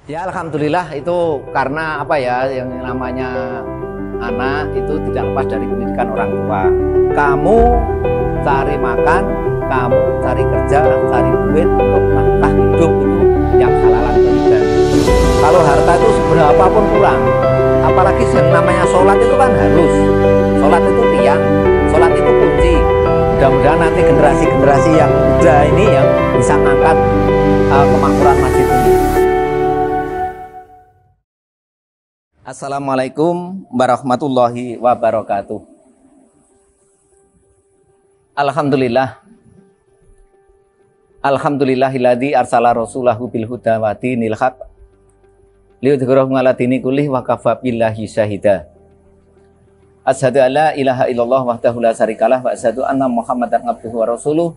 Ya alhamdulillah itu karena apa ya, yang namanya anak itu tidak lepas dari pendidikan orang tua. Kamu cari makan, kamu cari kerja, cari duit untuk nafkah hidup itu yang halalan thayyiban. Kalau harta itu seberapa pun kurang, apalagi yang namanya sholat itu kan harus. Sholat itu tiang, sholat itu kunci. Mudah-mudahan nanti generasi-generasi yang muda ini yang bisa ngangkat kemakmuran masjid ini. Assalamualaikum warahmatullahi wabarakatuh. Alhamdulillah. Alhamdulillahilladzi arsala rasulahu bil huda wa dinil haq liyudhhirahu 'ala dini kullih wa kafa billahi syahida. Asyhadu an la ilaha illallah wahdahu la syarikalah wa asyhadu anna Muhammadan abduhu wa rasuluh.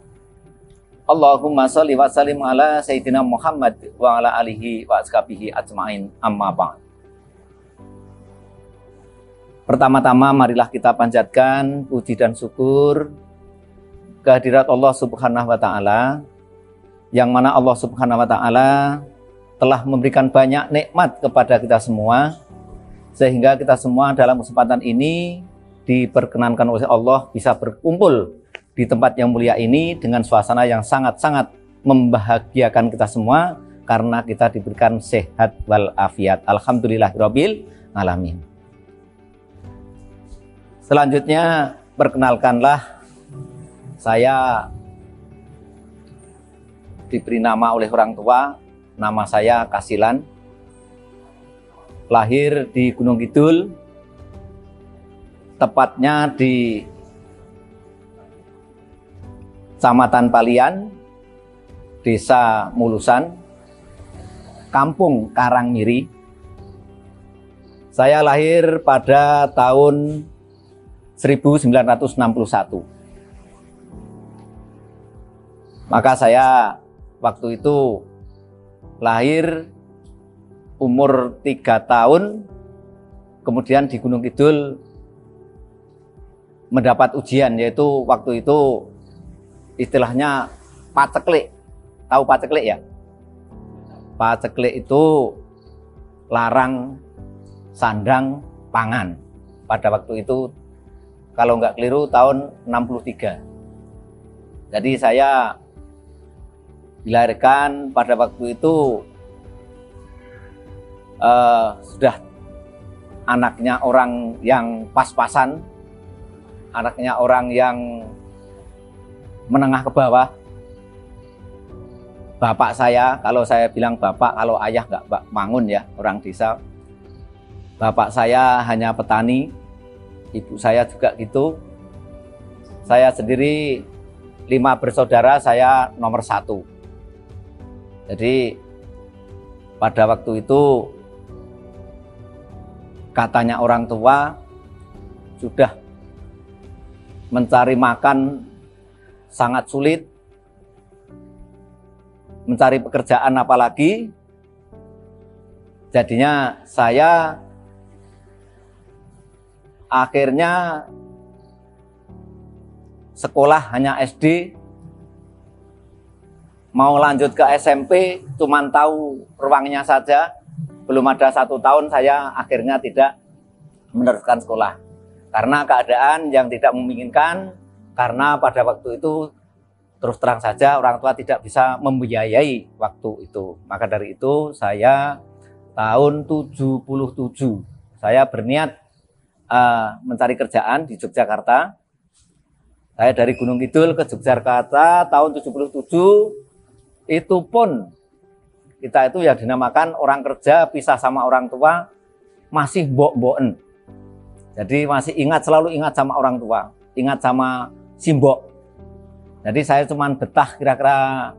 Allahumma shalli wa sallim ala sayyidina Muhammad wa ala alihi wa ashabihi ajmain, amma ba'd. Pertama-tama marilah kita panjatkan puji dan syukur kehadirat Allah Subhanahu wa taala, yang mana Allah Subhanahu wa taala telah memberikan banyak nikmat kepada kita semua, sehingga kita semua dalam kesempatan ini diperkenankan oleh Allah bisa berkumpul di tempat yang mulia ini dengan suasana yang sangat-sangat membahagiakan kita semua karena kita diberikan sehat wal afiat. Alhamdulillahirabbil alamin. Selanjutnya perkenalkanlah, saya diberi nama oleh orang tua, nama saya Kasilan, lahir di Gunung Kidul, tepatnya di Kecamatan Palian, Desa Mulusan, Kampung Karangmiri. Saya lahir pada tahun 1961. Maka saya waktu itu lahir umur 3 tahun, kemudian di Gunung Kidul mendapat ujian, yaitu waktu itu istilahnya paceklik. Tahu paceklik ya? Paceklik itu larang sandang pangan. Pada waktu itu kalau nggak keliru tahun 63. Jadi saya dilahirkan pada waktu itu sudah anaknya orang yang pas-pasan, anaknya orang yang menengah ke bawah. Bapak saya, kalau saya bilang bapak, kalau ayah nggak bangun ya, orang desa. Bapak saya hanya petani, ibu saya juga gitu. Saya sendiri 5 bersaudara, saya nomor 1. Jadi pada waktu itu katanya orang tua sudah mencari makan sangat sulit, mencari pekerjaan apalagi. Jadinya saya akhirnya sekolah hanya SD, mau lanjut ke SMP cuman tahu ruangnya saja. Belum ada 1 tahun saya akhirnya tidak meneruskan sekolah karena keadaan yang tidak memungkinkan, karena pada waktu itu terus terang saja orang tua tidak bisa membiayai waktu itu. Maka dari itu saya tahun 77 saya berniat mencari kerjaan di Yogyakarta. Saya dari Gunung Kidul ke Yogyakarta tahun 77. Itu pun kita itu ya dinamakan orang kerja pisah sama orang tua, masih mbok-mboken. Jadi masih selalu ingat sama orang tua, ingat sama simbok. Jadi saya cuman betah kira-kira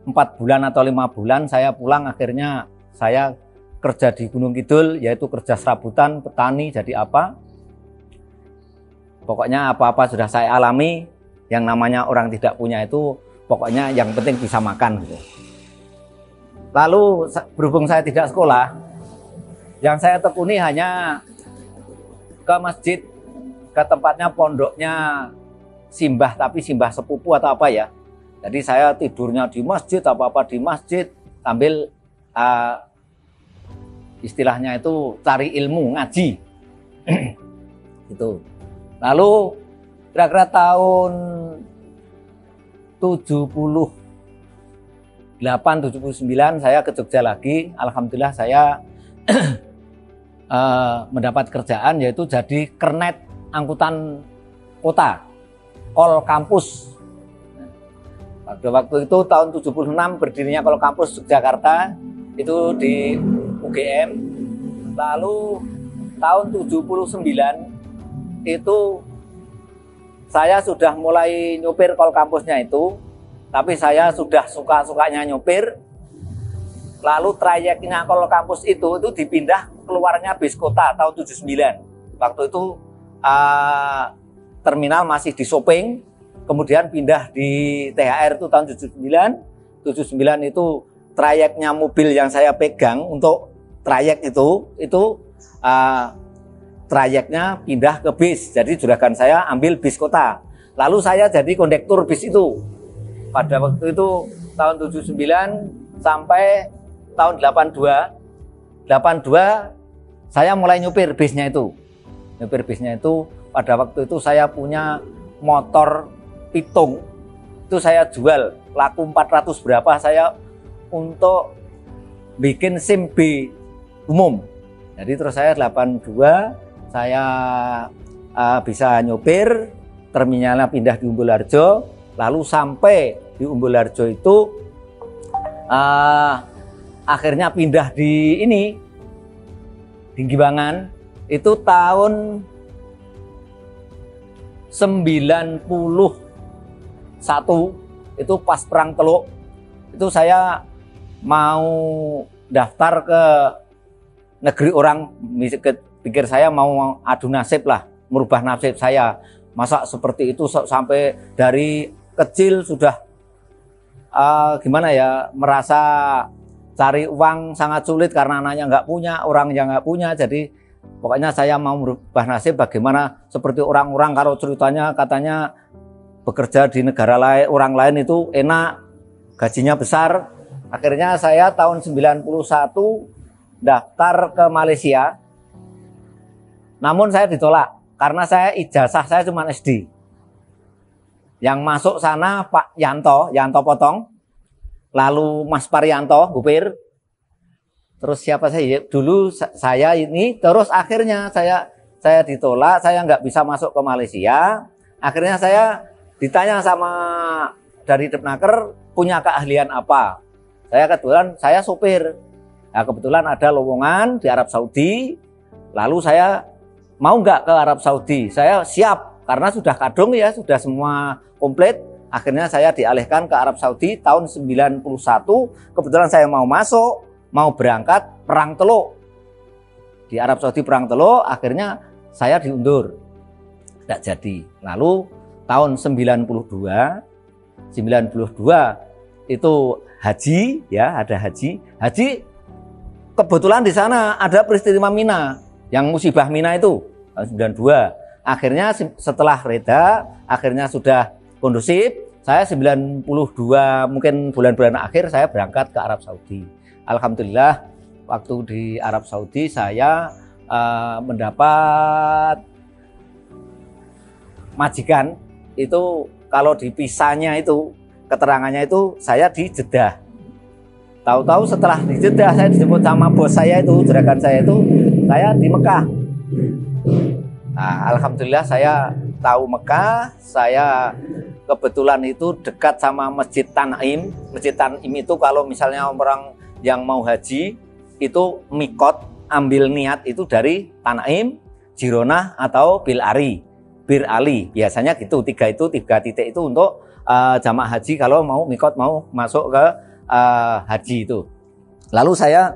4 bulan atau 5 bulan, saya pulang. Akhirnya saya kerja di Gunung Kidul, yaitu kerja serabutan, petani. Jadi apa? Pokoknya apa-apa sudah saya alami. Yang namanya orang tidak punya itu pokoknya yang penting bisa makan gitu. Lalu berhubung saya tidak sekolah, yang saya tekuni hanya ke masjid, ke tempatnya pondoknya simbah, tapi simbah sepupu atau apa ya. Jadi saya tidurnya di masjid, apa-apa di masjid, sambil istilahnya itu cari ilmu, ngaji. Itu. Lalu kira-kira tahun 78-79 saya ke Jogja lagi. Alhamdulillah saya mendapat kerjaan, yaitu jadi kernet angkutan kota, Kol Kampus. Pada waktu itu tahun 76 berdirinya Kol Kampus Yogyakarta, itu di UGM. Lalu tahun 79 itu saya sudah mulai nyupir Kol Kampusnya itu, tapi saya sudah suka-sukanya nyupir. Lalu trayeknya Kol Kampus itu dipindah keluarnya bis kota tahun 79. Waktu itu terminal masih di Sopeng, kemudian pindah di THR itu tahun 79. 79 itu trayeknya mobil yang saya pegang untuk trayek itu trayeknya pindah ke bis. Jadi juragan saya ambil bis kota. Lalu saya jadi kondektur bis itu. Pada waktu itu tahun 79 sampai tahun 82 saya mulai nyupir bisnya itu. Nyupir bisnya itu pada waktu itu saya punya motor pitung. Itu saya jual laku 400 berapa saya untuk bikin SIM B umum. Jadi terus saya 82 saya bisa nyopir, terminalnya pindah di Umbul Harjo, lalu sampai di Umbul Harjo itu akhirnya pindah di Giwangan itu tahun 91, itu pas Perang Teluk. Itu saya mau daftar ke negeri orang, pikir saya mau adu nasib lah, merubah nasib saya. Masa seperti itu sampai dari kecil sudah gimana ya, merasa cari uang sangat sulit karena anaknya nggak punya, orang yang nggak punya. Jadi pokoknya saya mau merubah nasib, bagaimana seperti orang-orang kalau ceritanya katanya bekerja di negara lain, orang lain itu enak, gajinya besar. Akhirnya saya tahun 91 daftar ke Malaysia. Namun saya ditolak karena saya ijazah saya cuma SD. Yang masuk sana Pak Yanto Potong, lalu Mas Parianto Gupir, terus siapa saya dulu saya ini, terus akhirnya saya ditolak, saya nggak bisa masuk ke Malaysia. Akhirnya saya ditanya sama dari Depnaker, punya keahlian apa? Saya sopir. Nah, kebetulan ada lowongan di Arab Saudi, lalu saya mau nggak ke Arab Saudi? Saya siap karena sudah kadung ya, sudah semua komplit. Akhirnya saya dialihkan ke Arab Saudi tahun 91. Kebetulan saya mau masuk, mau berangkat Perang Teluk. Di Arab Saudi Perang Teluk, akhirnya saya diundur. Tidak jadi. Lalu tahun 92 itu haji ya, ada haji. Haji kebetulan di sana ada peristiwa Mina, yang musibah Mina itu tahun 92. Akhirnya setelah reda, akhirnya sudah kondusif, saya 92 mungkin bulan-bulan akhir saya berangkat ke Arab Saudi. Alhamdulillah waktu di Arab Saudi saya mendapat majikan itu, kalau dipisahnya itu keterangannya itu saya di Jeddah. Tahu-tahu setelah di Jeddah saya dijemput sama bos saya itu, juragan saya itu, saya di Mekah. Nah, alhamdulillah saya tahu Mekah, saya kebetulan itu dekat sama Masjid Tan'im. Masjid Tan'im itu kalau misalnya orang yang mau haji itu mikot, ambil niat itu dari Tan'im, Jironah atau Bir Ali. Biasanya gitu, tiga titik itu untuk jamaah haji kalau mau mikot, mau masuk ke haji itu. Lalu saya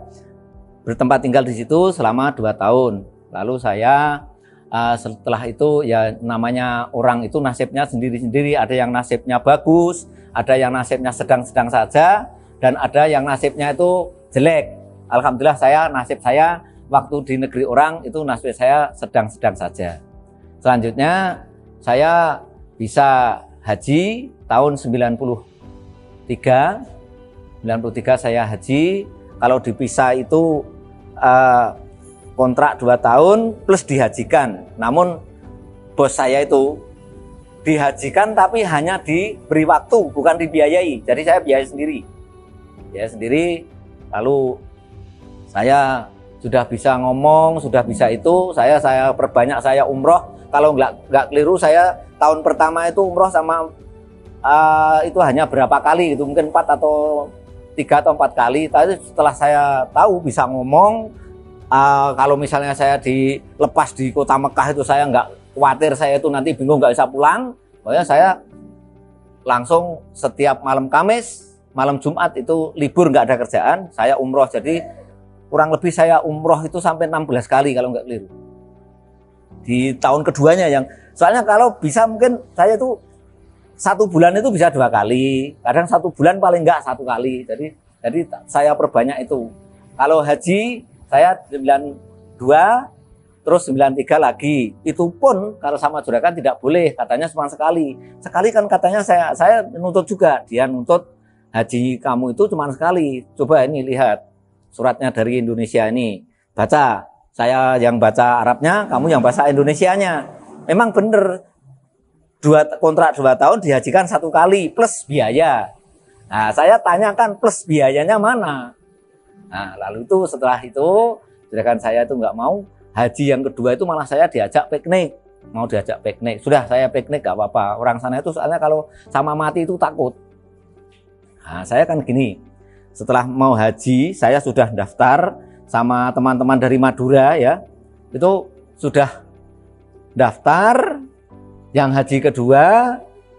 bertempat tinggal di situ selama 2 tahun. Lalu saya setelah itu ya namanya orang itu nasibnya sendiri-sendiri, ada yang nasibnya bagus, ada yang nasibnya sedang-sedang saja, dan ada yang nasibnya itu jelek. Alhamdulillah nasib saya waktu di negeri orang itu nasib saya sedang-sedang saja. Selanjutnya saya bisa haji tahun 93 saya haji. Kalau dipisah itu kontrak 2 tahun plus dihajikan. Namun bos saya itu dihajikan tapi hanya diberi waktu, bukan dibiayai. Jadi saya biaya sendiri. Ya sendiri. Lalu saya sudah bisa ngomong, sudah bisa itu, saya perbanyak saya umroh. Kalau nggak keliru, saya tahun pertama itu umroh sama itu hanya berapa kali gitu, mungkin 4 atau 3 atau 4 kali. Tapi setelah saya tahu bisa ngomong, kalau misalnya saya dilepas di kota Mekah itu saya nggak khawatir, saya itu nanti bingung nggak bisa pulang. Pokoknya saya langsung setiap malam Kamis, malam Jumat itu libur, nggak ada kerjaan, saya umroh. Jadi kurang lebih saya umroh itu sampai 16 kali kalau nggak keliru. Di tahun keduanya soalnya kalau bisa mungkin saya itu 1 bulan itu bisa 2 kali, kadang 1 bulan paling nggak 1 kali. Jadi saya perbanyak itu. Kalau haji saya 92, terus 93 lagi. Itu pun kalau sama juragan tidak boleh, katanya cuma sekali. Sekali kan katanya saya nuntut juga, dia nuntut haji kamu itu cuma sekali. Coba ini lihat suratnya dari Indonesia ini, baca. Saya yang baca Arabnya, kamu yang bahasa Indonesianya. Memang bener, kontrak 2 tahun dihajikan 1 kali plus biaya. Nah, saya tanyakan plus biayanya mana. Nah, lalu itu setelah itu juragan saya itu nggak mau. Haji yang kedua itu malah saya diajak piknik. Mau diajak piknik. Sudah saya piknik gak apa-apa. Orang sana itu soalnya kalau sama mati itu takut. Nah, saya kan gini. Setelah mau haji, saya sudah daftar sama teman-teman dari Madura ya. Itu sudah daftar. Yang haji kedua,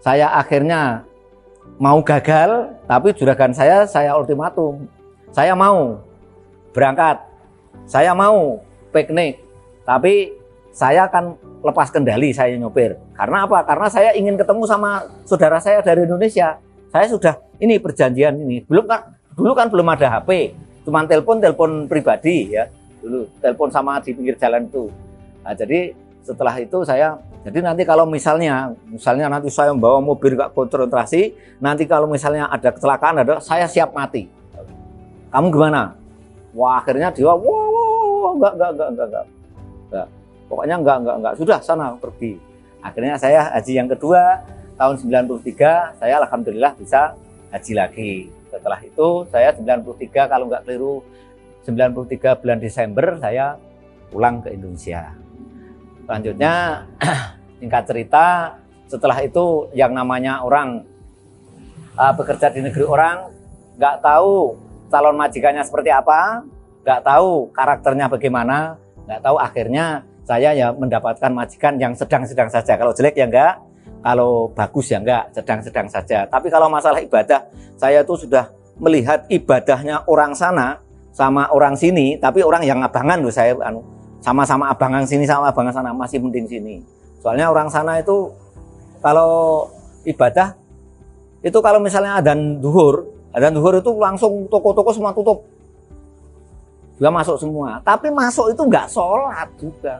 saya akhirnya mau gagal. Tapi juragan saya ultimatum. Saya mau berangkat. Saya mau piknik, tapi saya akan lepas kendali, saya nyopir. Karena apa? Karena saya ingin ketemu sama saudara saya dari Indonesia. Saya sudah ini perjanjian ini. Dulu kan belum ada HP, cuma telepon pribadi ya. Dulu telepon sama di pinggir jalan itu. Nah, jadi setelah itu jadi nanti kalau misalnya nanti saya membawa mobil nggak konsentrasi, nanti kalau misalnya ada kecelakaan saya siap mati. Kamu gimana? Wah, akhirnya dia enggak. Pokoknya enggak. Sudah sana pergi. Akhirnya saya haji yang kedua tahun 93, saya alhamdulillah bisa haji lagi. Setelah itu saya 93 kalau enggak keliru 93 bulan Desember saya pulang ke Indonesia. Selanjutnya singkat cerita, setelah itu yang namanya orang bekerja di negeri orang enggak tahu calon majikannya seperti apa, nggak tahu karakternya bagaimana, nggak tahu, akhirnya saya ya mendapatkan majikan yang sedang-sedang saja. Kalau jelek ya enggak, kalau bagus ya enggak, sedang-sedang saja. Tapi kalau masalah ibadah, saya tuh sudah melihat ibadahnya orang sana sama orang sini, tapi orang yang abangan loh, saya sama-sama abangan sini sama abangan sana, masih mending sini. Soalnya orang sana itu kalau ibadah itu kalau misalnya adzan zuhur itu langsung toko-toko semua tutup. Juga masuk semua, tapi masuk itu nggak sholat juga.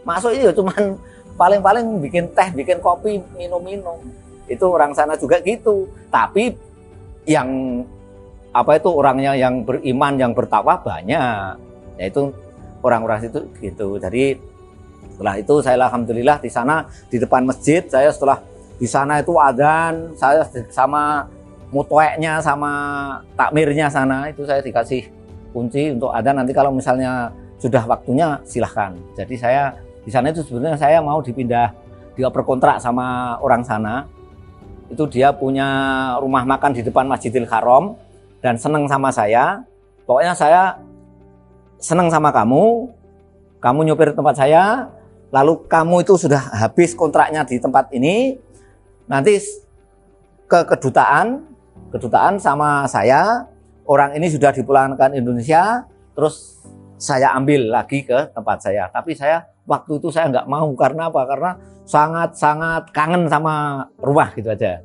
Masuk itu cuman paling-paling bikin teh, bikin kopi, minum-minum. Itu orang sana juga gitu. Tapi yang orangnya yang beriman, yang bertakwa banyak. Yaitu orang-orang itu gitu. Jadi setelah itu saya alhamdulillah di sana di depan masjid, saya setelah di sana itu adzan, saya sama mutoeknya sama takmirnya sana itu saya dikasih kunci untuk adzan. Nanti kalau misalnya sudah waktunya silahkan. Jadi saya di sana itu sebenarnya saya mau dioper kontrak sama orang sana. Itu dia punya rumah makan di depan Masjidil Haram dan seneng sama saya. Pokoknya saya seneng sama kamu nyopir tempat saya, lalu kamu itu sudah habis kontraknya di tempat ini, nanti ke kedutaan sama saya, orang ini sudah dipulangkan Indonesia, terus saya ambil lagi ke tempat saya. Tapi saya waktu itu saya nggak mau, karena apa? Karena sangat-sangat kangen sama rumah gitu aja.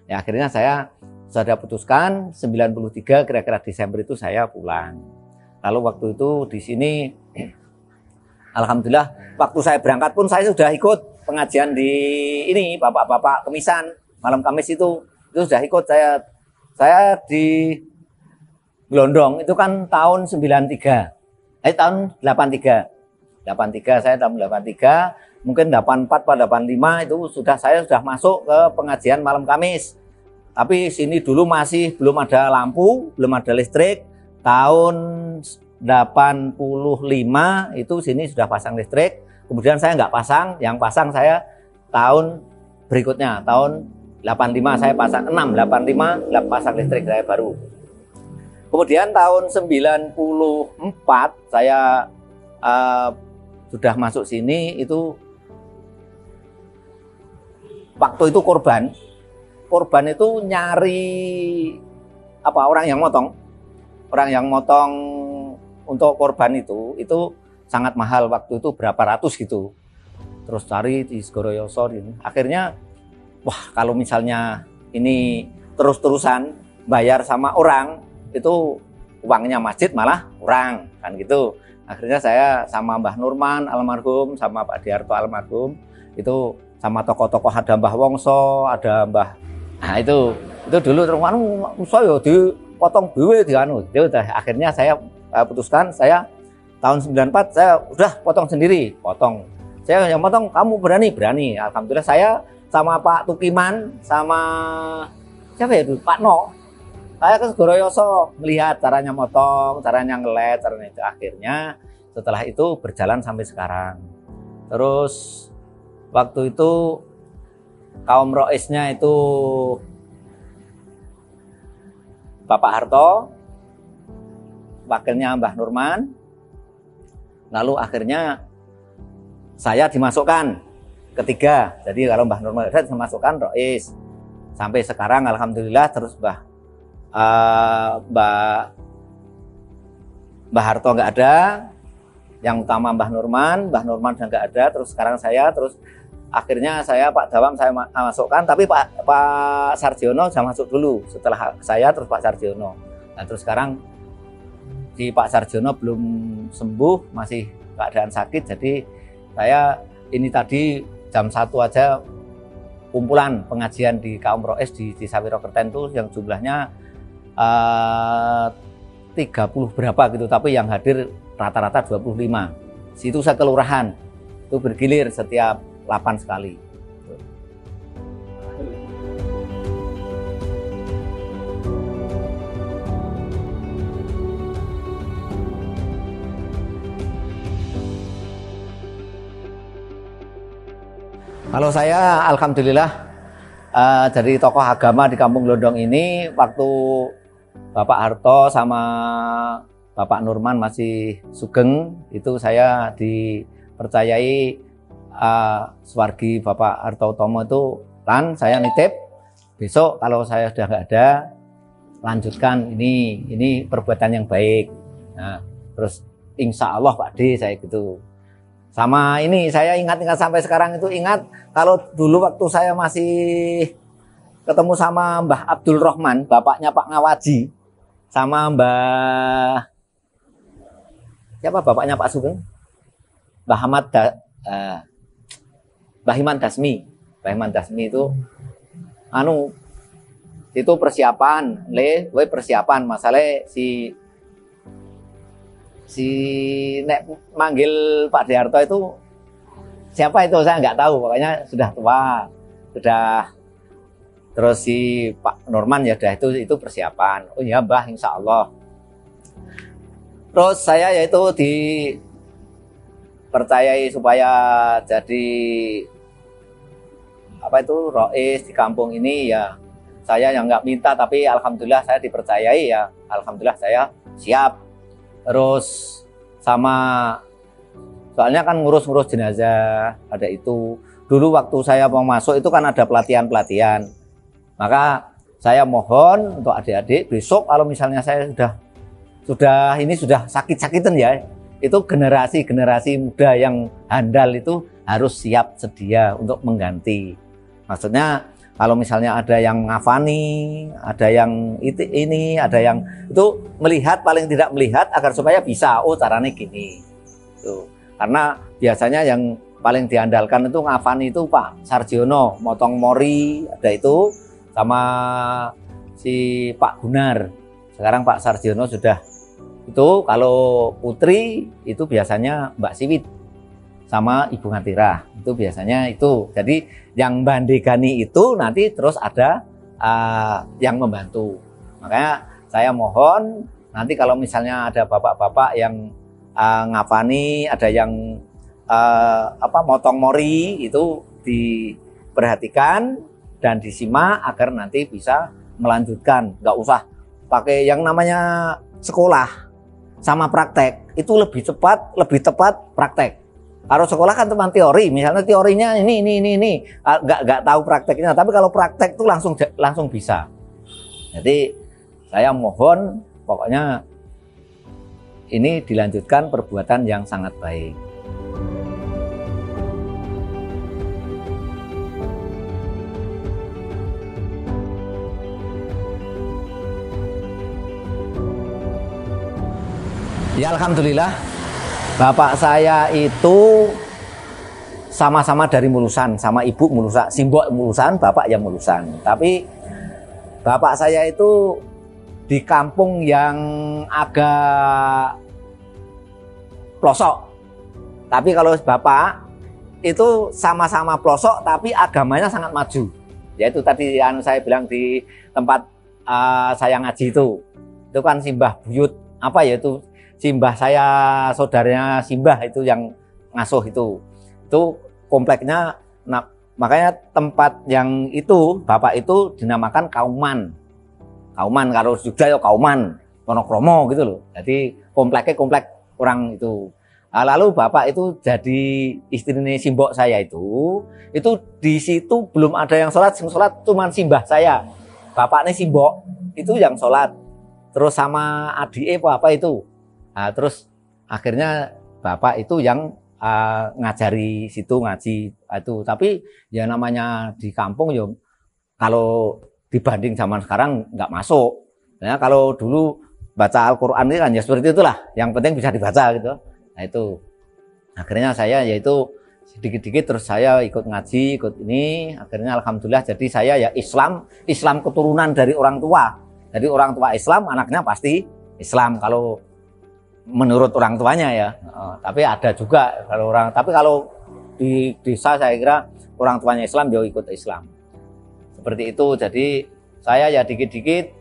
Ya akhirnya saya sudah putuskan 93 kira-kira Desember itu saya pulang. Lalu waktu itu di sini alhamdulillah waktu saya berangkat pun saya sudah ikut pengajian di ini bapak-bapak kemisan malam Kamis itu sudah ikut saya di Glondong itu kan tahun 93. Tahun 83. 83 saya tahun 83, mungkin 84 pada 85 itu saya sudah masuk ke pengajian malam Kamis. Tapi sini dulu masih belum ada lampu, belum ada listrik. Tahun 85 itu sini sudah pasang listrik. Kemudian saya nggak pasang, yang pasang saya tahun berikutnya, tahun 85 saya pasang, 85 pasang listrik saya baru. Kemudian tahun 94 saya sudah masuk sini. Itu waktu itu korban itu nyari orang yang motong untuk korban itu sangat mahal waktu itu, berapa ratus gitu. Terus cari di Segoroyoso ini. Akhirnya kalau misalnya ini terus-terusan bayar sama orang, itu uangnya masjid malah kurang kan gitu. Akhirnya saya sama Mbah Nurman almarhum, sama Pak Diarto almarhum, itu sama tokoh-tokoh, ada Mbah Wongso, ada Mbah. Nah itu dulu terus saya dipotong duit itu. Akhirnya saya putuskan, saya tahun 94 saya udah potong sendiri, Saya yang potong, kamu berani. Alhamdulillah saya sama Pak Tukiman, sama siapa ya itu, Pak No. Saya ke Segoroyoso melihat caranya motong, caranya ngelet, caranya itu. Akhirnya setelah itu berjalan sampai sekarang. Terus waktu itu kaum roisnya itu Bapak Harto, wakilnya Mbah Nurman. Lalu akhirnya saya dimasukkan ketiga. Jadi kalau Mbah Nurman ada dimasukkan rois. Sampai sekarang alhamdulillah. Terus Mbah Harto nggak ada, yang utama Mbah Nurman sudah nggak ada. Terus sekarang saya, terus akhirnya saya Pak Dawam saya masukkan, tapi Pak Sarjono sudah masuk dulu setelah saya, terus Pak Sarjono. Nah terus sekarang si Pak Sarjono belum sembuh, masih keadaan sakit. Jadi saya ini tadi jam 1 aja kumpulan pengajian di kaum rois di Desa Wirokerten itu yang jumlahnya 30 berapa gitu, tapi yang hadir rata-rata 25. Situ saya kelurahan itu bergilir setiap 8 sekali. Kalau saya alhamdulillah dari tokoh agama di Kampung Glondong ini, waktu Bapak Harto sama Bapak Nurman masih sugeng, itu saya dipercayai Suwargi Bapak Harto Utomo itu, saya nitip besok kalau saya sudah nggak ada, lanjutkan ini perbuatan yang baik. Nah, terus insya Allah Pak D, saya gitu. Sama ini saya ingat sampai sekarang itu, ingat kalau dulu waktu saya masih ketemu sama Mbah Abdul Rahman, bapaknya Pak Ngawaji, sama Mbah siapa bapaknya Pak Sugeng, Mbah Iman Dasmi. Mbah Iman Dasmi itu itu persiapan, masalah si nek manggil Pak Diarto itu siapa itu saya nggak tahu, pokoknya sudah tua, sudah. Terus si Pak Norman ya udah itu persiapan. Oh ya Mbah, insya Allah. Terus saya yaitu dipercayai supaya jadi rois di kampung ini ya. Saya yang nggak minta, tapi alhamdulillah saya dipercayai ya. Alhamdulillah saya siap. Terus soalnya kan ngurus jenazah, ada itu. Dulu waktu saya mau masuk itu kan ada pelatihan. Maka saya mohon untuk adik-adik besok kalau misalnya saya sudah sakit-sakitan ya, itu generasi muda yang handal itu harus siap sedia untuk mengganti. Maksudnya kalau misalnya ada yang ngafani, ada yang ada yang itu paling tidak melihat agar supaya bisa, oh caranya gini. Tuh. Karena biasanya yang paling diandalkan itu ngafani itu Pak Sarjono, motong mori, ada itu, sama si Pak Gunar. Sekarang Pak Sarjono sudah Itu kalau putri itu biasanya Mbak Siwit sama Ibu Ngatira, itu biasanya itu. Jadi yang bandegani itu nanti terus ada yang membantu. Makanya saya mohon nanti kalau misalnya ada bapak-bapak yang ngapani, ada yang motong mori, itu diperhatikan dan disimak agar nanti bisa melanjutkan. Nggak usah pakai yang namanya sekolah sama praktek, itu lebih tepat praktek. Kalau sekolah kan cuma teori, misalnya teorinya ini, nggak tahu prakteknya. Tapi kalau praktek itu langsung bisa. Jadi saya mohon pokoknya ini dilanjutkan perbuatan yang sangat baik. Ya alhamdulillah, bapak saya itu sama-sama dari Mulusan, sama ibu Mulusan, simbok Mulusan, bapak yang Mulusan. Tapi bapak saya itu di kampung yang agak pelosok. Tapi kalau bapak itu sama-sama pelosok tapi agamanya sangat maju. Yaitu tadi yang saya bilang di tempat saya ngaji itu kan simbah buyut yaitu simbah saya, saudaranya simbah itu yang ngasuh itu kompleknya. Nah, makanya tempat yang itu bapak itu dinamakan Kauman, kalau Jogja ya Kauman, Wonokromo gitu loh. Jadi komplek orang itu. Nah, lalu bapak itu jadi istrinya simbok saya itu di situ belum ada yang sholat cuman simbah saya. Bapaknya simbok itu yang sholat, terus sama adik apa itu. Nah, terus akhirnya bapak itu yang ngajari situ ngaji itu. Tapi ya namanya di kampung ya kalau dibanding zaman sekarang nggak masuk. Ya, kalau dulu baca Al-Quran ini kan ya seperti itulah. Yang penting bisa dibaca gitu. Nah itu akhirnya saya yaitu sedikit-sedikit terus saya ikut ngaji, ikut ini. Akhirnya alhamdulillah jadi saya ya Islam keturunan dari orang tua. Jadi orang tua Islam, anaknya pasti Islam kalau menurut orang tuanya ya. Tapi ada juga tapi kalau di desa saya kira orang tuanya Islam dia ikut Islam. Seperti itu. Jadi saya ya dikit-dikit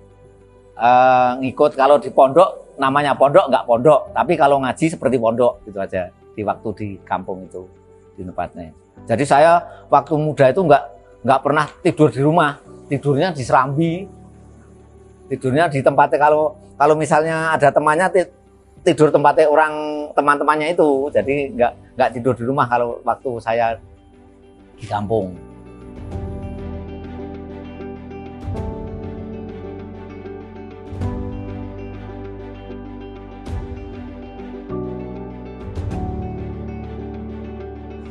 ngikut. Kalau di pondok namanya pondok nggak pondok, tapi kalau ngaji seperti pondok gitu aja di waktu di kampung itu di tempatnya. Jadi saya waktu muda itu nggak pernah tidur di rumah, tidurnya di serambi, tidurnya di tempatnya. Kalau misalnya ada temannya tidur tempatnya teman-temannya itu. Jadi nggak tidur di rumah kalau waktu saya di kampung.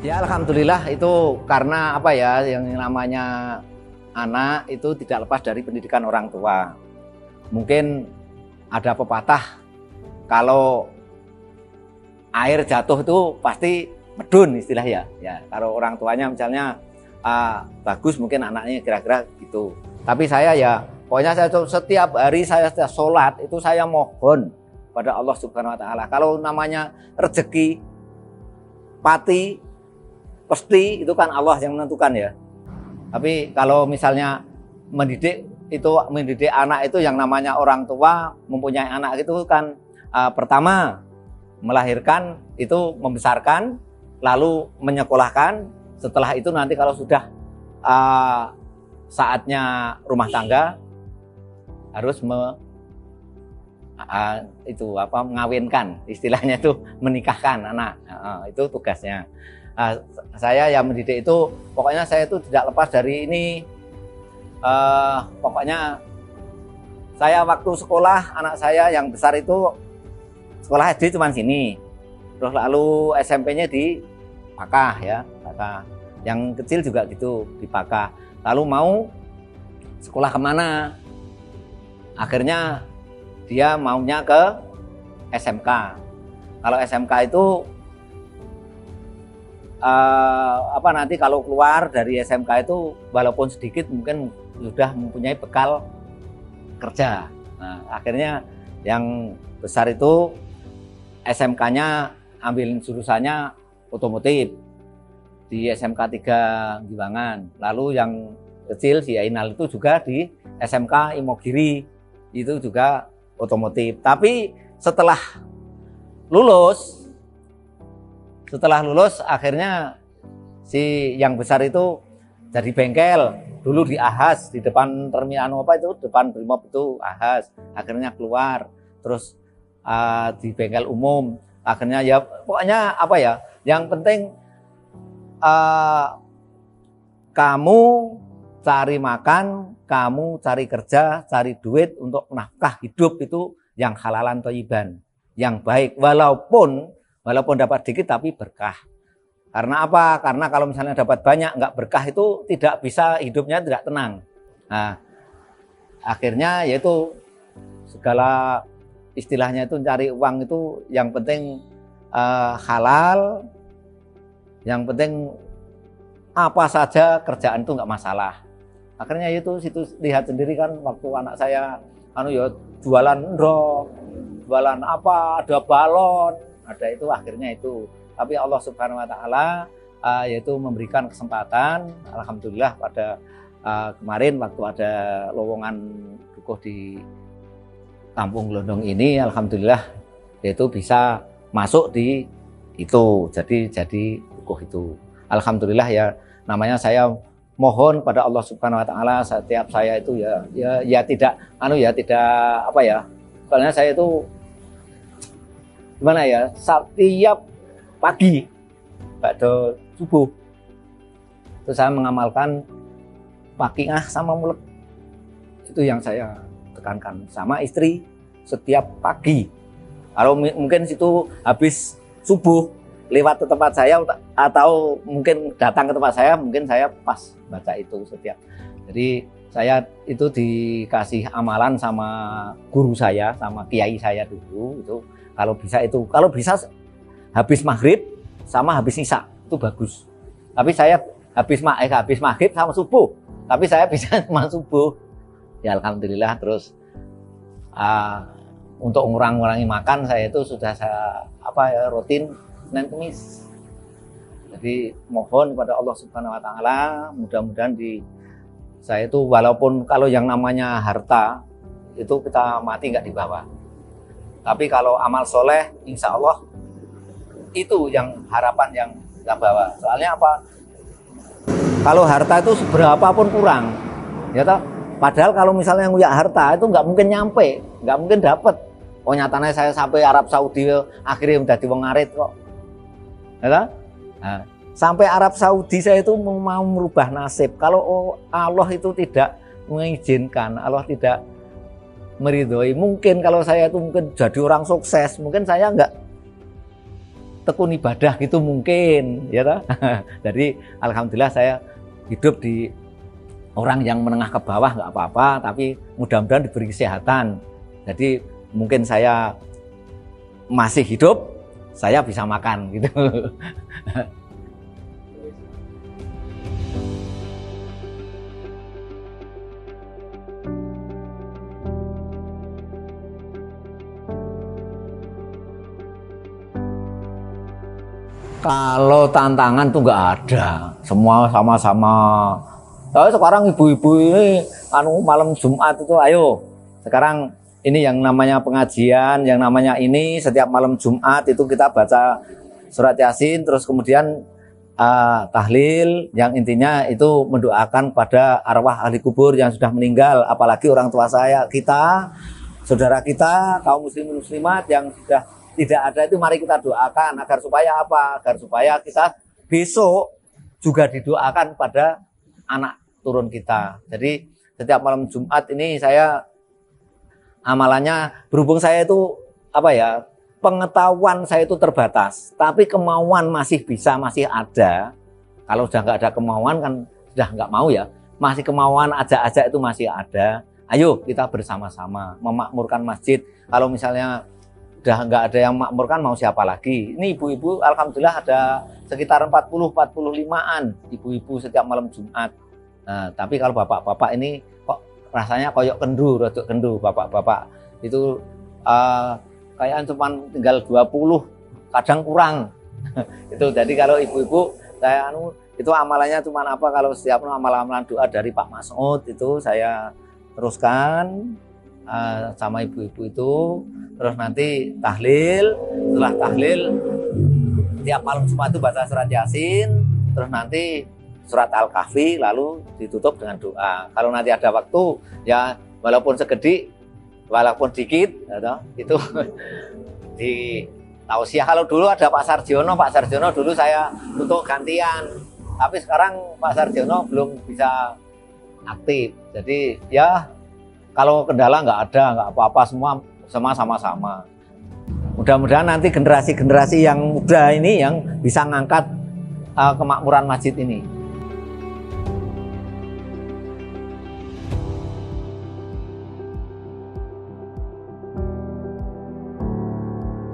Ya alhamdulillah itu karena yang namanya anak itu tidak lepas dari pendidikan orang tua. Mungkin ada pepatah kalau air jatuh itu pasti medun istilahnya ya. Kalau orang tuanya misalnya bagus mungkin anaknya kira-kira gitu. Tapi saya ya pokoknya saya setiap hari saya sholat itu saya mohon pada Allah Subhanahu Wa Taala. Kalau namanya rezeki pati pasti itu kan Allah yang menentukan ya. Tapi kalau misalnya mendidik anak itu yang namanya orang tua mempunyai anak itu kan pertama melahirkan itu membesarkan lalu menyekolahkan. Setelah itu nanti kalau sudah saatnya rumah tangga harus mengawinkan, istilahnya itu menikahkan anak. Itu tugasnya. Saya yang mendidik itu pokoknya saya itu tidak lepas dari ini. Pokoknya saya waktu sekolah anak saya yang besar itu sekolah SD cuma sini, terus lalu SMP-nya di Pakah ya, Pakah. Yang kecil juga gitu di Pakah. Lalu mau sekolah kemana? Akhirnya dia maunya ke SMK. Kalau SMK itu nanti kalau keluar dari SMK itu walaupun sedikit mungkin sudah mempunyai bekal kerja. Nah, akhirnya Yang besar itu SMK-nya ambil jurusannya otomotif di SMK 3 Giwangan. Lalu yang kecil si Ainal itu juga di SMK Imogiri, itu juga otomotif. Tapi setelah lulus akhirnya si yang besar itu jadi bengkel dulu di Ahas, di depan terminal apa itu, depan Brimob itu Ahas. Akhirnya keluar terus di bengkel umum. Akhirnya ya pokoknya apa ya, yang penting kamu cari makan, kamu cari kerja, cari duit untuk nafkah hidup, itu yang halalan thayyiban, yang baik, walaupun dapat dikit tapi berkah. Karena apa? Karena kalau misalnya dapat banyak nggak berkah itu tidak bisa, hidupnya tidak tenang. Nah, akhirnya yaitu segala istilahnya itu cari uang itu yang penting halal, yang penting apa saja kerjaan itu nggak masalah. Akhirnya itu situ lihat sendiri kan, waktu anak saya ya jualan endrok, jualan apa, ada balon, ada itu, akhirnya itu. Tapi Allah Subhanahu wa taala yaitu memberikan kesempatan, alhamdulillah pada kemarin waktu ada lowongan dukuh di Kampung Glondong ini, alhamdulillah yaitu bisa masuk di itu, jadi dukuh itu. Alhamdulillah ya, namanya saya mohon pada Allah Subhanahu wa taala setiap saya itu ya tidak tidak apa ya. Soalnya saya itu gimana ya, setiap pagi pada subuh itu saya mengamalkan Waqiah sama Mulek. Itu yang saya tekankan sama istri setiap pagi. Kalau mungkin situ habis subuh lewat ke tempat saya atau mungkin datang ke tempat saya, mungkin saya pas baca itu setiap. Jadi saya itu dikasih amalan sama guru saya, sama kiai saya dulu itu, kalau bisa habis maghrib sama habis isya itu bagus. Tapi saya habis maghrib sama subuh, tapi saya bisa sama subuh. Ya alhamdulillah. Terus untuk mengurangi makan saya itu sudah rutin Senin Kamis. Jadi mohon pada Allah Subhanahu wa taala mudah-mudahan saya itu, walaupun kalau yang namanya harta itu kita mati nggak dibawa. Tapi kalau amal soleh insya Allah itu yang harapan yang kita bawa. Soalnya apa? Kalau harta itu seberapa pun kurang, ya toh. Padahal kalau misalnya yang punya harta itu nggak mungkin nyampe, nggak mungkin dapat. Oh nyatanya saya sampai Arab Saudi akhirnya udah wong arit kok. Ya toh? Nah, sampai Arab Saudi saya itu mau merubah nasib. Kalau Allah itu tidak mengizinkan, Allah tidak meridhoi, mungkin kalau saya itu mungkin jadi orang sukses, mungkin saya nggak tekun ibadah gitu mungkin, ya toh. Jadi alhamdulillah saya hidup di orang yang menengah ke bawah nggak apa-apa, tapi mudah-mudahan diberi kesehatan. Jadi mungkin saya masih hidup, saya bisa makan gitu. Kalau tantangan tuh nggak ada, semua sama-sama. Tapi sekarang ibu-ibu ini malam Jumat itu ayo. Sekarang ini yang namanya pengajian, yang namanya ini setiap malam Jumat itu kita baca surat Yasin, terus kemudian tahlil, yang intinya itu mendoakan pada arwah ahli kubur yang sudah meninggal, apalagi orang tua kita, saudara kita, kaum muslimin muslimat yang sudah tidak ada itu, mari kita doakan agar supaya apa? Agar supaya kita besok juga didoakan pada anak turun kita. Jadi setiap malam Jumat ini saya amalannya, berhubung saya itu pengetahuan saya itu terbatas, tapi kemauan masih ada. Kalau sudah nggak ada kemauan kan sudah nggak mau ya, masih kemauan ajak-ajak itu masih ada. Ayo kita bersama-sama memakmurkan masjid. Kalau misalnya udah nggak ada yang makmurkan, mau siapa lagi? Ini ibu-ibu alhamdulillah ada sekitar 40-45an ibu-ibu setiap malam Jumat. Nah, tapi kalau bapak-bapak ini kok rasanya koyok kendu, rodok kendu. Bapak-bapak itu kayaknya cuma tinggal 20, kadang kurang. Itu jadi kalau ibu-ibu saya itu amalannya cuma apa, kalau setiap amalan-amalan doa dari Pak Mas'ud itu saya teruskan sama ibu-ibu itu, terus nanti tahlil, setelah tahlil tiap malam Jumat itu baca surat Yasin, terus nanti surat Al-Kahfi, lalu ditutup dengan doa. Kalau nanti ada waktu ya walaupun segede, walaupun dikit itu di tausiah. Kalau dulu ada Pak Sarjono dulu saya tutup gantian, tapi sekarang Pak Sarjono belum bisa aktif. Jadi ya kalau kendala nggak ada, nggak apa-apa, semua sama-sama. Mudah-mudahan nanti generasi-generasi yang muda ini yang bisa ngangkat kemakmuran masjid ini.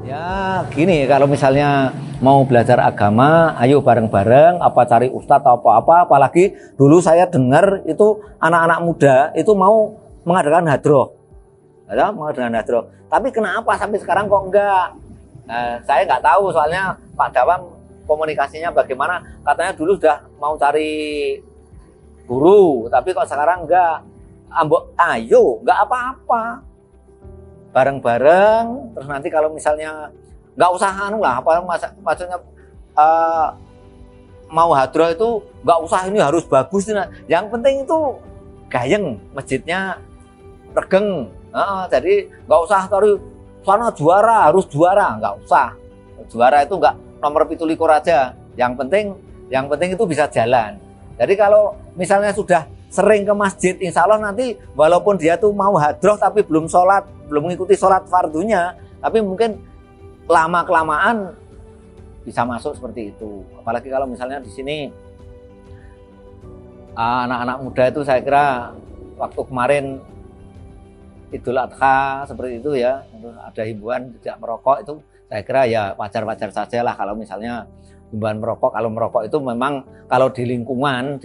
Ya gini, kalau misalnya mau belajar agama, ayo bareng-bareng, apa cari ustadz atau apa-apa. Apalagi dulu saya dengar itu anak-anak muda itu mau mengadakan hadroh, tapi kenapa sampai sekarang kok enggak? Saya nggak tahu, soalnya Pak Dawam komunikasinya bagaimana, katanya dulu sudah mau cari guru, tapi kok sekarang enggak. Ayo, nggak apa-apa, bareng-bareng. Terus nanti kalau misalnya nggak usah maksudnya mau hadroh itu nggak usah ini harus bagus, yang penting itu gayeng, masjidnya regeng. Jadi nggak usah cari sana juara, harus juara, nggak usah. Juara itu nggak nomor 17 aja, yang penting itu bisa jalan. Jadi kalau misalnya sudah sering ke masjid, insya Allah nanti walaupun dia tuh mau hadroh tapi belum sholat, belum mengikuti sholat fardunya, tapi mungkin lama-kelamaan bisa masuk seperti itu. Apalagi kalau misalnya di sini anak-anak muda itu, saya kira waktu kemarin Idul Adha seperti itu ya, ada himbauan tidak merokok, itu saya kira ya wajar-wajar saja lah kalau misalnya himbauan merokok. Kalau merokok itu memang kalau di lingkungan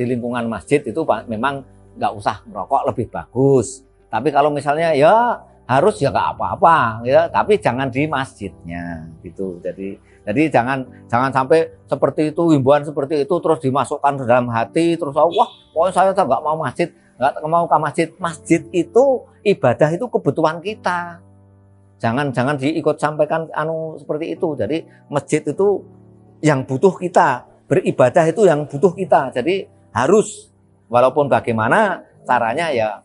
masjid itu memang nggak usah merokok, lebih bagus. Tapi kalau misalnya ya harus ya nggak apa-apa ya, tapi jangan di masjidnya gitu. Jadi jangan sampai seperti itu, himbauan seperti itu terus dimasukkan ke dalam hati, terus wah pokoknya saya nggak mau masjid, nggak mau ke masjid. Masjid itu ibadah, itu kebutuhan kita. Jangan diikut sampaikan seperti itu. Jadi masjid itu yang butuh kita, beribadah itu yang butuh kita. Jadi harus, walaupun bagaimana caranya ya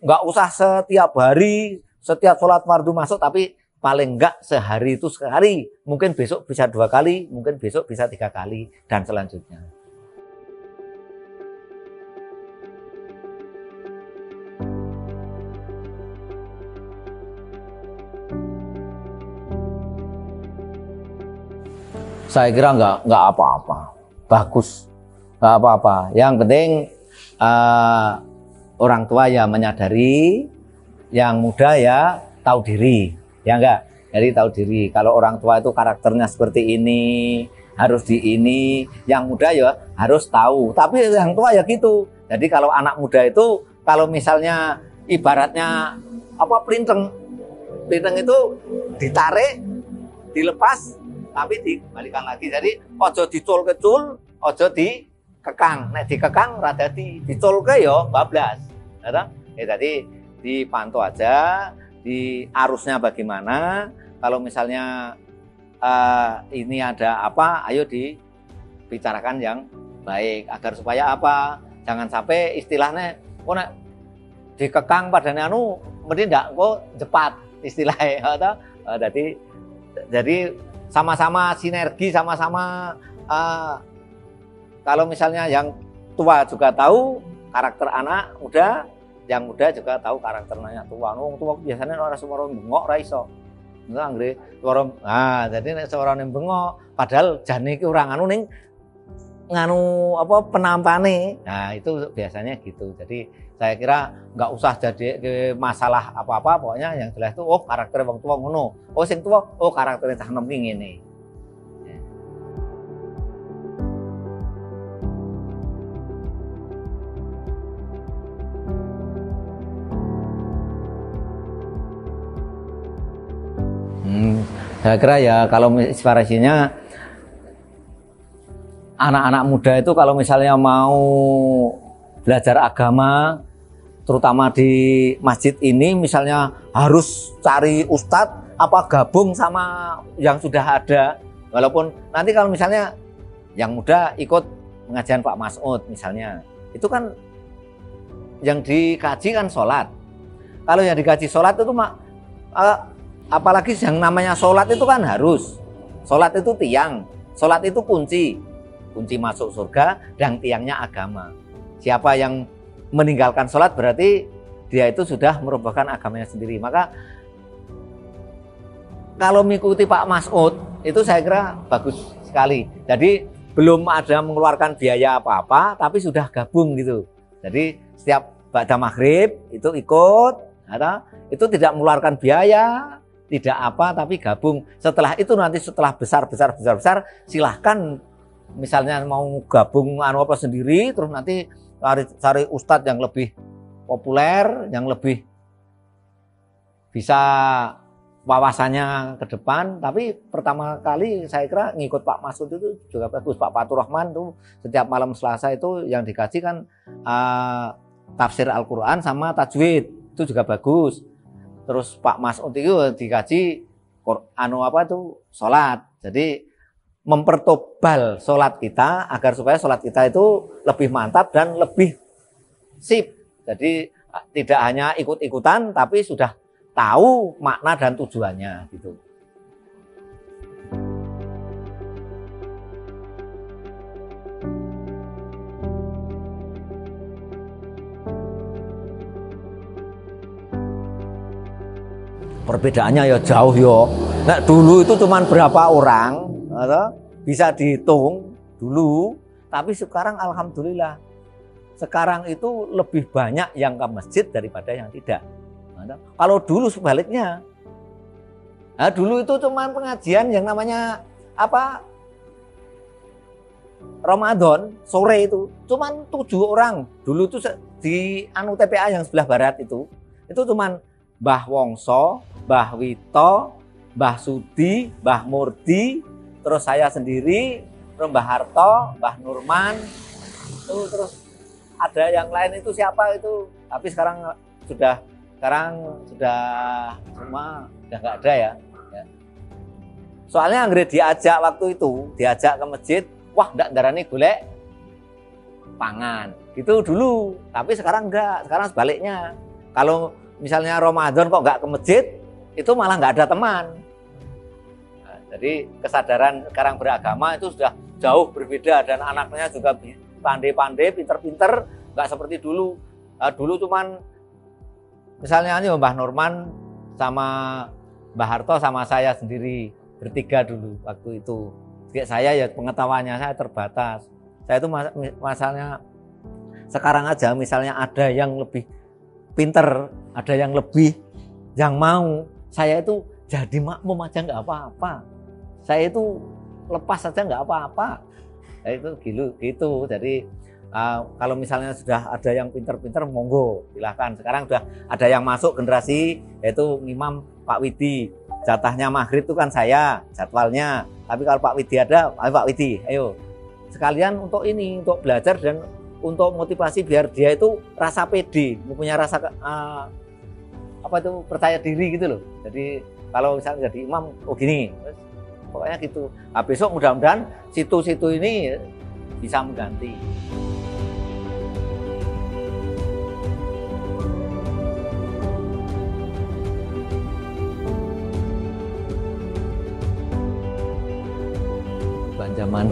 nggak usah setiap hari, setiap sholat fardu masuk, tapi paling enggak sehari itu sekali, mungkin besok bisa 2 kali, mungkin besok bisa 3 kali, dan selanjutnya. Saya kira nggak apa-apa, bagus, nggak apa-apa. Yang penting orang tua ya menyadari, yang muda ya tahu diri, ya enggak. Jadi tahu diri. Kalau orang tua itu karakternya seperti ini, harus ini, yang muda ya harus tahu. Tapi yang tua ya gitu. Jadi kalau anak muda itu, kalau misalnya ibaratnya pelintang itu ditarik, dilepas, tapi dikembalikan lagi. Jadi ojo dicul-kecul, ojo dikekang. Nek dikekang rada diculke ya bablas. Ya tadi dipantau aja di arusnya bagaimana. Kalau misalnya ini ada apa, ayo dibicarakan yang baik agar supaya apa? Jangan sampai istilahnya kok nek dikekang padane mesti ndak kok cepat istilahnya. Jadi sama-sama sinergi, sama-sama kalau misalnya yang tua juga tahu karakter anak muda, yang muda juga tahu karakter anak tua. Wong tua biasanya ora suara bengok ra iso. Enggak nggih, suara jadi nek suara bengok padahal jane iki ora ning penampane. Nah, itu biasanya gitu. Jadi saya kira nggak usah jadi masalah apa-apa, pokoknya yang jelas itu karakter wong tua ngono. Sing tua karakternya cah enom ngene. Saya kira ya kalau inspirasinya anak-anak muda itu kalau misalnya mau belajar agama, terutama di masjid ini, misalnya harus cari ustadz apa gabung sama yang sudah ada. Walaupun nanti kalau misalnya yang muda ikut pengajian Pak Mas'ud misalnya, itu kan yang dikaji kan sholat. Kalau yang dikaji sholat itu apalagi yang namanya sholat itu kan harus. Sholat itu tiang, sholat itu kunci masuk surga, dan tiangnya agama. Siapa yang meninggalkan sholat berarti dia itu sudah merupakan agamanya sendiri. Maka kalau mengikuti Pak Mas'ud itu saya kira bagus sekali. Jadi belum ada mengeluarkan biaya apa-apa, tapi sudah gabung gitu. Jadi setiap ba'da maghrib itu ikut, itu tidak mengeluarkan biaya, tidak apa, tapi gabung. Setelah itu nanti setelah besar, silahkan misalnya mau gabung apa sendiri, terus nanti cari ustadz yang lebih populer, yang lebih bisa wawasannya ke depan. Tapi pertama kali saya kira ngikut Pak Mas'ud itu juga bagus. Pak Fatur Rahman tuh setiap malam Selasa itu yang dikaji kan tafsir Al-Quran sama tajwid, itu juga bagus. Terus Pak Mas'ud itu dikaji sholat. Jadi mempertebal sholat kita agar supaya sholat kita itu lebih mantap dan lebih sip. Jadi tidak hanya ikut-ikutan, tapi sudah tahu makna dan tujuannya gitu. Perbedaannya ya jauh yo. Nah, dulu itu cuman berapa orang, bisa dihitung dulu, tapi sekarang alhamdulillah sekarang itu lebih banyak yang ke masjid daripada yang tidak. Kalau dulu sebaliknya, nah, dulu itu cuma pengajian yang namanya Ramadan sore itu cuma 7 orang. Dulu itu di TPA yang sebelah barat itu cuma Mbah Wongso, Mbah Wito, Mbah Sudi, Mbah Murdi, terus saya sendiri, terus Mbah Harto, Mbah Nurman, itu terus ada yang lain itu siapa itu, tapi sekarang sudah semua udah nggak ada ya. Soalnya Anggre diajak waktu itu, diajak ke masjid, wah ndak darani golek pangan, gitu dulu. Tapi sekarang enggak, sekarang sebaliknya. Kalau misalnya Ramadan kok nggak ke masjid, itu malah nggak ada teman. Nah, jadi kesadaran sekarang beragama itu sudah jauh berbeda, dan anaknya juga pandai-pandai, pinter-pinter, nggak seperti dulu. Nah, dulu cuman misalnya ini Mbah Nurman sama Mbah Harto sama saya sendiri bertiga dulu waktu itu. Kayak saya ya pengetahuannya saya terbatas. Saya itu masalahnya sekarang aja misalnya ada yang lebih pinter, ada yang lebih yang mau, saya itu jadi makmum aja nggak apa-apa. Saya itu lepas saja nggak apa-apa. Nah, itu gitu. Jadi kalau misalnya sudah ada yang pinter-pinter, monggo silahkan. Sekarang sudah ada yang masuk generasi, yaitu Imam Pak Widi. Jatahnya maghrib itu kan saya jadwalnya. Tapi kalau Pak Widi ada, Pak Widi, ayo sekalian untuk ini, untuk belajar dan untuk motivasi biar dia itu rasa pede, mempunyai rasa percaya diri gitu loh. Jadi kalau misalnya jadi imam, oh gini, pokoknya gitu. Nah, besok mudah-mudahan situ-situ ini bisa mengganti. Perubahan zaman.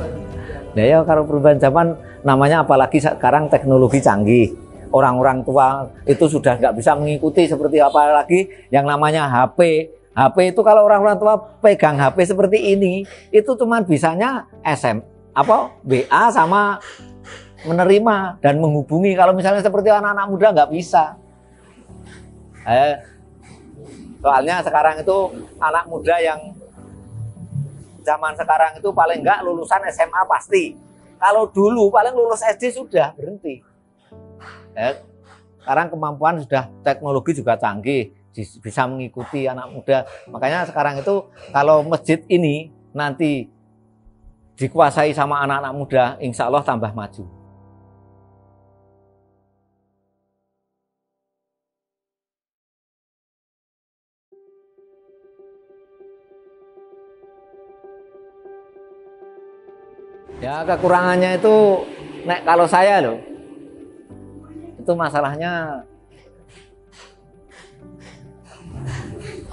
Nah ya kalau perubahan zaman namanya, apalagi sekarang teknologi canggih. Orang-orang tua itu sudah nggak bisa mengikuti seperti apa lagi yang namanya HP. HP itu kalau orang-orang tua pegang HP seperti ini, itu cuma bisanya WA sama menerima dan menghubungi. Kalau misalnya seperti anak-anak muda nggak bisa. Soalnya sekarang itu anak muda yang zaman sekarang itu paling nggak lulusan SMA pasti. Kalau dulu paling lulus SD sudah berhenti. Sekarang kemampuan sudah, teknologi juga canggih. bisa mengikuti anak muda. Makanya sekarang itu kalau masjid ini nanti dikuasai sama anak-anak muda, insya Allah tambah maju. Ya kekurangannya itu, kalau saya loh, itu masalahnya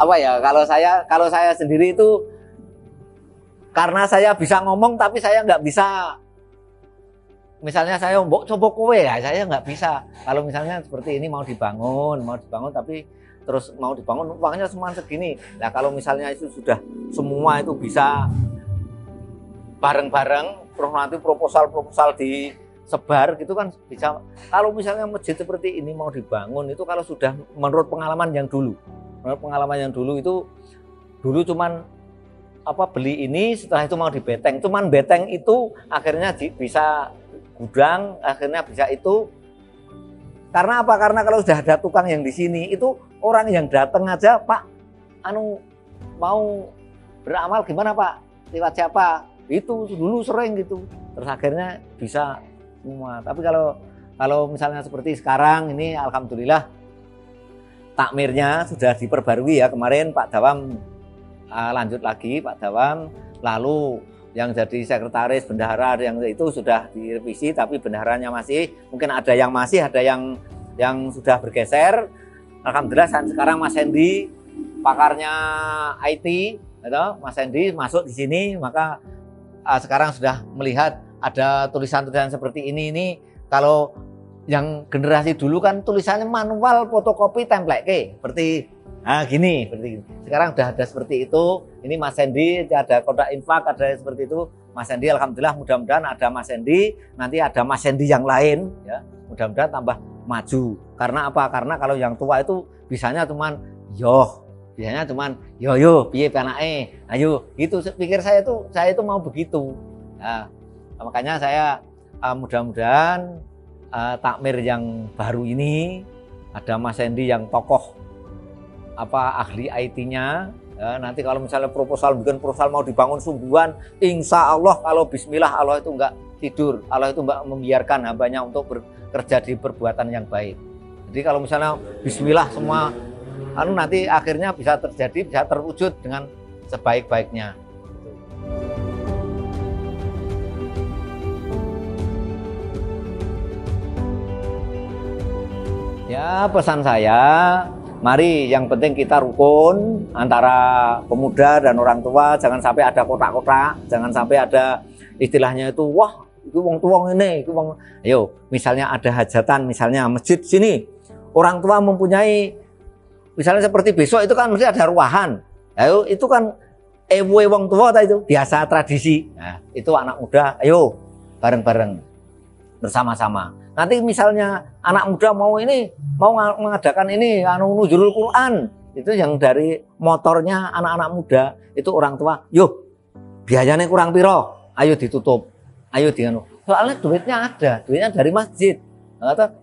apa ya? Kalau saya sendiri itu, karena saya bisa ngomong tapi saya nggak bisa. Misalnya saya mbok coba kowe ya, saya nggak bisa. Kalau misalnya seperti ini mau dibangun tapi terus mau dibangun uangnya cuma segini. Nah kalau misalnya itu sudah semua itu bisa bareng-bareng, terus nanti proposal disebar gitu kan bisa. Kalau misalnya masjid seperti ini mau dibangun itu, kalau sudah menurut pengalaman yang dulu itu dulu cuman beli ini, setelah itu mau dibeteng, cuman beteng itu akhirnya bisa gudang, akhirnya bisa itu. Karena apa? Karena kalau sudah ada tukang yang di sini itu, orang yang datang aja, Pak, mau beramal gimana Pak? Lewat siapa? Itu dulu sering gitu, terus akhirnya bisa semua. Tapi kalau misalnya seperti sekarang ini, alhamdulillah takmirnya sudah diperbarui ya. Kemarin Pak Dawam lanjut lagi, Pak Dawam, lalu yang jadi sekretaris bendahara yang itu sudah direvisi, tapi bendaharanya masih, mungkin ada yang masih, ada yang sudah bergeser. Alhamdulillah sekarang Mas Hendy, pakarnya IT, Mas Hendy masuk di sini, maka sekarang sudah melihat ada tulisan-tulisan seperti ini. Kalau yang generasi dulu kan tulisannya manual, fotokopi, template, seperti gini. Sekarang sudah ada seperti itu. Ini Mas Hendy, ada kotak infak, ada seperti itu. Mas Hendy, alhamdulillah, mudah-mudahan ada Mas Hendy, nanti ada Mas Hendy yang lain, ya. Mudah-mudahan tambah maju. Karena apa? Karena kalau yang tua itu bisanya cuman yo piye panake, ayo gitu. Pikir saya itu mau begitu. Nah, makanya saya mudah-mudahan takmir yang baru ini ada Mas Hendy yang tokoh ahli IT-nya. Ya, nanti kalau misalnya bikin proposal mau dibangun sungguhan, insya Allah kalau bismillah, Allah itu enggak tidur, Allah itu enggak membiarkan hambanya untuk bekerja di perbuatan yang baik. Jadi kalau misalnya bismillah semua, nanti akhirnya bisa terjadi, bisa terwujud dengan sebaik-baiknya. Ya, pesan saya, mari yang penting kita rukun antara pemuda dan orang tua. Jangan sampai ada kotak-kotak, jangan sampai ada istilahnya itu, wah itu wong tua ini, itu wong. Ayo, misalnya ada hajatan, misalnya masjid sini, orang tua mempunyai, misalnya seperti besok itu kan mesti ada ruahan. Ayo, itu kan wong tua itu biasa tradisi. Nah, itu anak muda, ayo bareng-bareng bersama-sama. Nanti misalnya anak muda mau mengadakan ini nuzulul Quran, itu yang dari motornya anak-anak muda, itu orang tua, yuk biayanya kurang piro, ayo ditutup, ayo dianu. Soalnya duitnya dari masjid.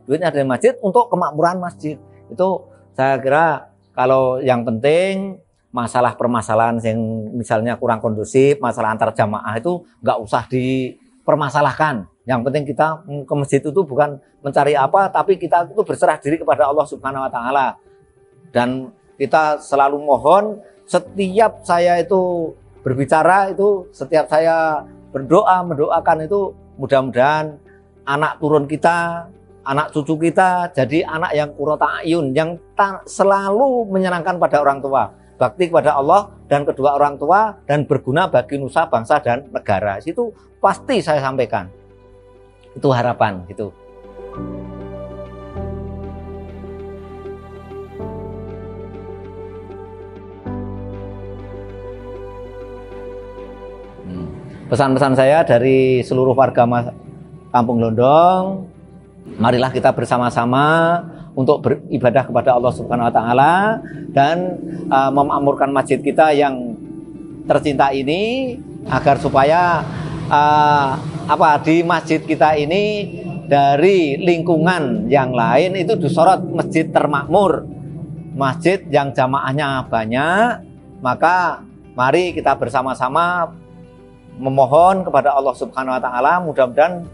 Duitnya dari masjid untuk kemakmuran masjid. Itu saya kira kalau yang penting permasalahan yang misalnya kurang kondusif, masalah antar jamaah itu nggak usah dipermasalahkan. Yang penting kita ke masjid itu bukan mencari apa, tapi kita itu berserah diri kepada Allah Subhanahu wa Ta'ala. Dan kita selalu mohon, setiap saya itu berbicara itu, setiap saya mendoakan itu, mudah-mudahan anak turun kita, anak cucu kita jadi anak yang qurrata ayun, yang selalu menyenangkan pada orang tua, bakti kepada Allah dan kedua orang tua, dan berguna bagi nusa, bangsa, dan negara. Itu pasti saya sampaikan. Itu harapan gitu. Pesan-pesan saya dari seluruh warga Kampung Londong, marilah kita bersama-sama untuk beribadah kepada Allah Subhanahu wa Ta'ala dan memakmurkan masjid kita yang tercinta ini, agar supaya di masjid kita ini dari lingkungan yang lain itu disorot masjid termakmur, masjid yang jamaahnya banyak, maka mari kita bersama-sama memohon kepada Allah Subhanahu wa taala mudah-mudahan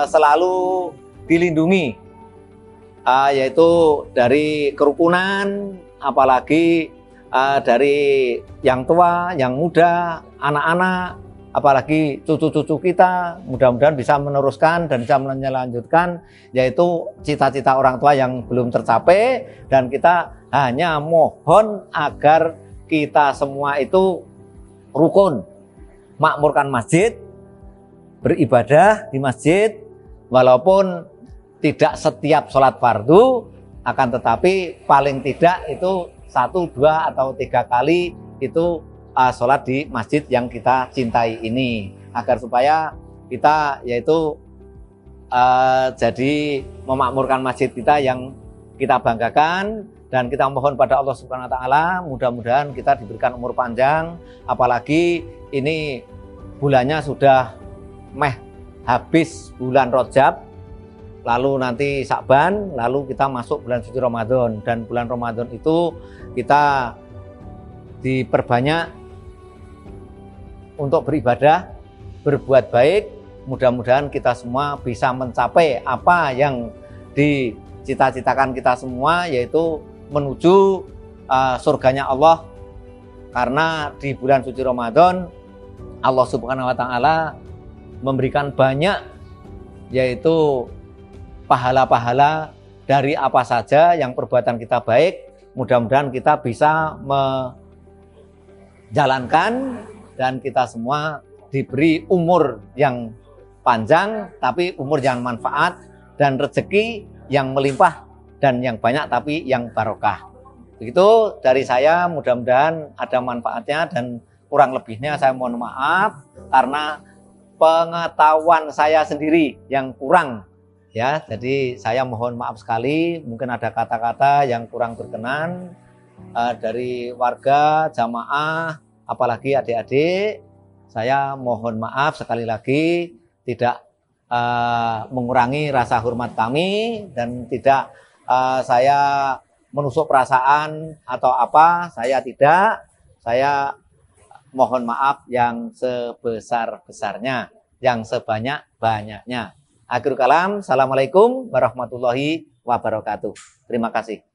selalu dilindungi, yaitu dari kerukunan, apalagi dari yang tua, yang muda, anak-anak, apalagi cucu-cucu kita, mudah-mudahan bisa meneruskan dan bisa melanjutkan, yaitu cita-cita orang tua yang belum tercapai. Dan kita hanya mohon agar kita semua itu rukun, makmurkan masjid, beribadah di masjid, walaupun tidak setiap sholat fardu, akan tetapi paling tidak itu 1, 2, atau 3 kali itu sholat di masjid yang kita cintai ini, agar supaya kita yaitu jadi memakmurkan masjid kita yang kita banggakan. Dan kita mohon pada Allah Subhanahu wa taala mudah-mudahan kita diberikan umur panjang, apalagi ini bulannya sudah habis bulan Rajab, lalu nanti Sya'ban, lalu kita masuk bulan suci Ramadan. Dan bulan Ramadan itu kita diperbanyak untuk beribadah, berbuat baik. Mudah-mudahan kita semua bisa mencapai apa yang dicita-citakan kita semua, yaitu menuju surganya Allah. Karena di bulan suci Ramadan Allah Subhanahu wa taala memberikan banyak, yaitu pahala-pahala dari apa saja yang perbuatan kita baik. Mudah-mudahan kita bisa menjalankan dan kita semua diberi umur yang panjang, tapi umur yang manfaat, dan rezeki yang melimpah dan yang banyak tapi yang barokah. Begitu dari saya, mudah-mudahan ada manfaatnya, dan kurang lebihnya saya mohon maaf karena pengetahuan saya sendiri yang kurang. Ya, jadi saya mohon maaf sekali, mungkin ada kata-kata yang kurang berkenan dari warga, jamaah, apalagi adik-adik. Saya mohon maaf sekali lagi, tidak mengurangi rasa hormat kami, dan tidak saya menusuk perasaan atau apa, saya tidak. Saya mohon maaf yang sebesar-besarnya, yang sebanyak-banyaknya. Akhirul kalam, assalamualaikum warahmatullahi wabarakatuh. Terima kasih.